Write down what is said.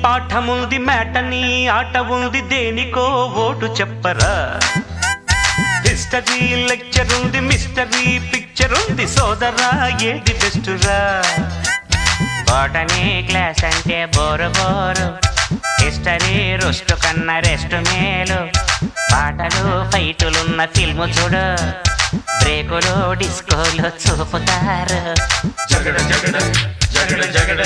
పాఠముంది matinee ఆట ఉంది దేనికో ఓటు చెప్పరా హిస్టరీ లెక్చర్ ఉంది మిస్టరీ పిక్చర్ ఉంది సోదరా ఏది బెస్టురా బోటనీ క్లాస్ అంటే బోరు బోరు హిస్టరీ రుస్టు కన్నా రెస్ట్ మేలు పాటలు ఫైటులున్న ఫిల్ము చూడు బ్రేకులు డిస్కోలు చూపుతారు జగడ జగడ జగడ జగడ